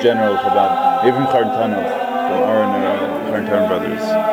general Chabad, even Chartanov, from our Chartan brothers.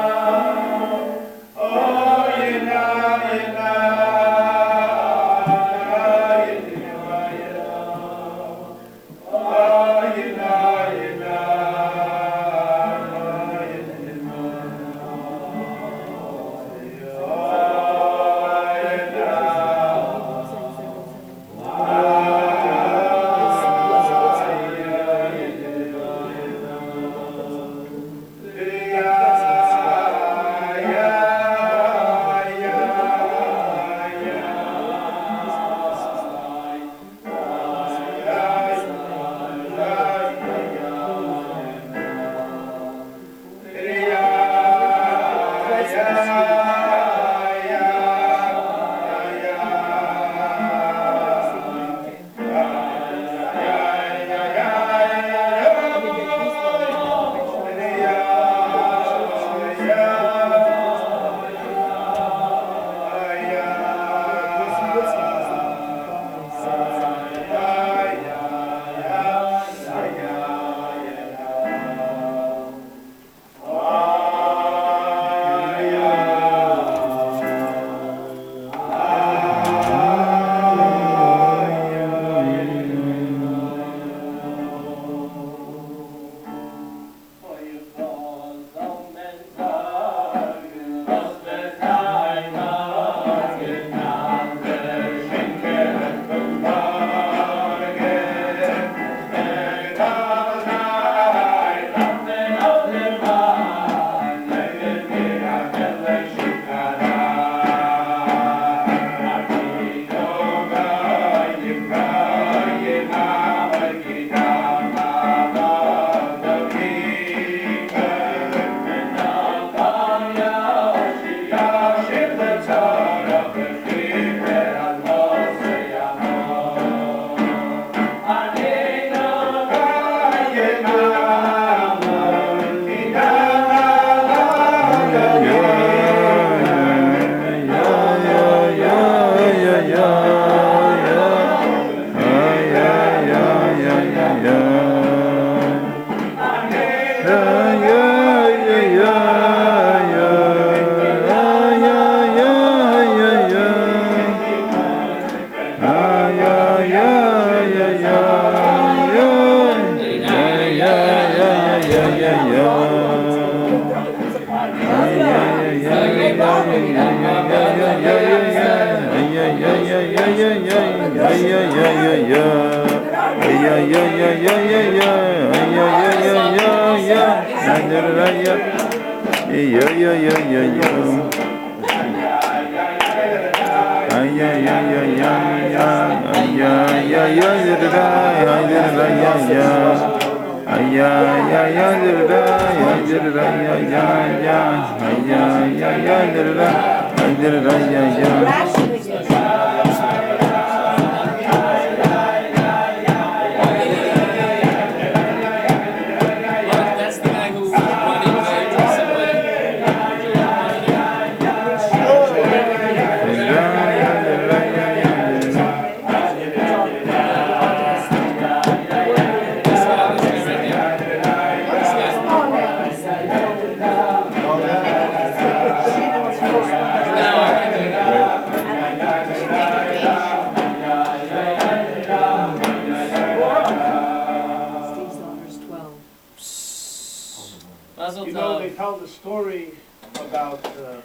You know, they tell the story about a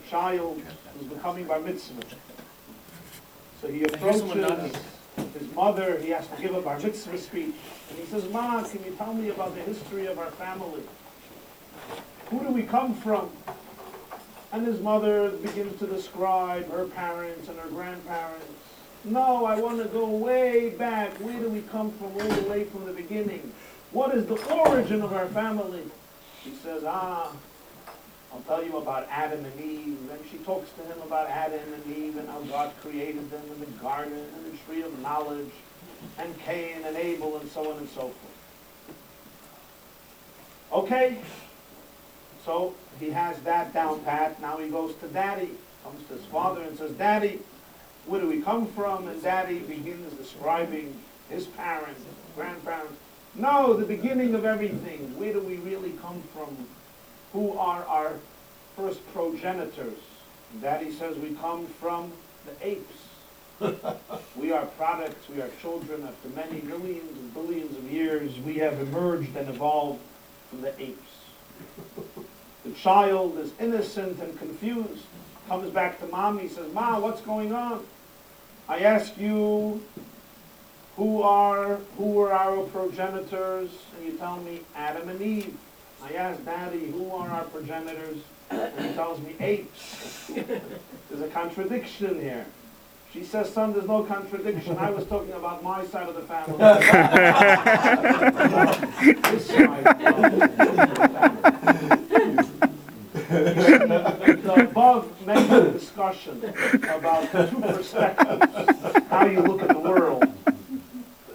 child who's becoming bar mitzvah. So he approaches his mother, he has to give a bar mitzvah speech. And he says, Ma, can you tell me about the history of our family? Who do we come from? And his mother begins to describe her parents and her grandparents. No, I want to go way back. Where do we come from? All the way from the beginning. What is the origin of our family? She says, I'll tell you about Adam and Eve. Then she talks to him about Adam and Eve and how God created them in the garden and the tree of knowledge, and Cain and Abel and so on and so forth. Okay, so he has that down pat. Now he goes to Daddy, comes to his father and says, Daddy, where do we come from? And Daddy begins describing his parents, grandparents. No, the beginning of everything. Where do we really come from? Who are our first progenitors? Daddy says we come from the apes. We are products, we are children. After many millions and billions of years, we have emerged and evolved from the apes. The child is innocent and confused, comes back to mommy, says, Ma, what's going on? I ask you, who were our progenitors? And you tell me Adam and Eve. I ask Daddy, who are our progenitors? And he tells me apes. There's a contradiction here. She says, son, there's no contradiction. I was talking about my side of the family. This side of the family. The above mentioned discussion about the two perspectives, how you look at the world,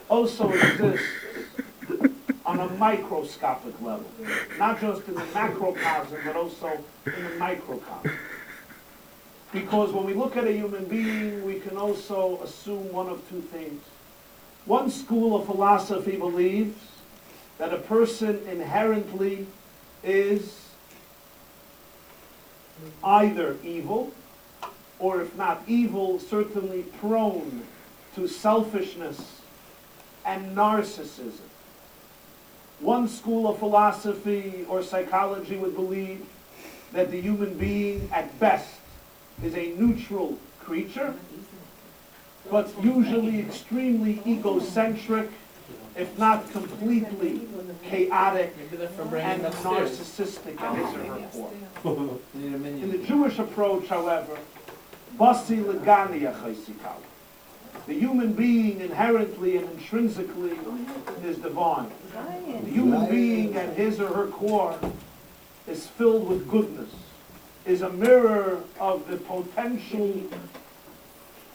also exists on a microscopic level, not just in the macrocosm, but also in the microcosm. Because when we look at a human being, we can also assume one of two things. One school of philosophy believes that a person inherently is either evil, or if not evil, certainly prone to selfishness and narcissism. One school of philosophy or psychology would believe that the human being, at best, is a neutral creature, but usually extremely egocentric, if not completely chaotic and narcissistic at his or her core. In the Jewish approach, however, Basi Legani Achaisikal, the human being inherently and intrinsically is divine. The human being at his or her core is filled with goodness, is a mirror of the potential,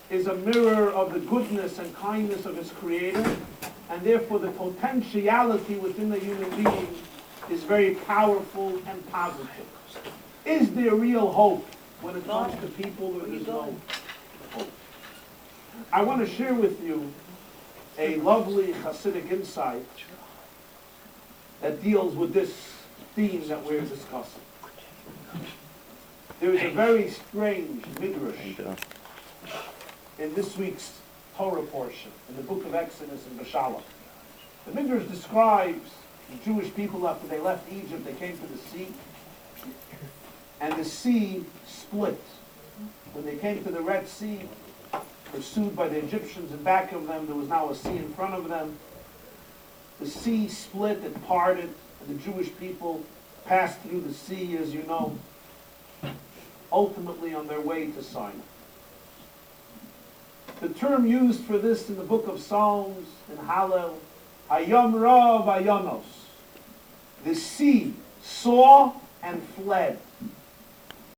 is a mirror of the goodness and kindness of his Creator, and therefore the potentiality within the human being is very powerful and positive. Is there real hope when it comes to people? There is no hope. I want to share with you a lovely Hasidic insight that deals with this theme that we're discussing. There is a very strange midrash in this week's Torah portion, in the book of Exodus and Beshalach. The midrash describes the Jewish people after they left Egypt, they came to the sea, and the sea split. When they came to the Red Sea, pursued by the Egyptians in back of them, there was now a sea in front of them. The sea split, it parted, and the Jewish people passed through the sea, as you know, ultimately on their way to Sinai. The term used for this in the book of Psalms, in Hallel, Hayam Rav Hayanos. The sea saw and fled.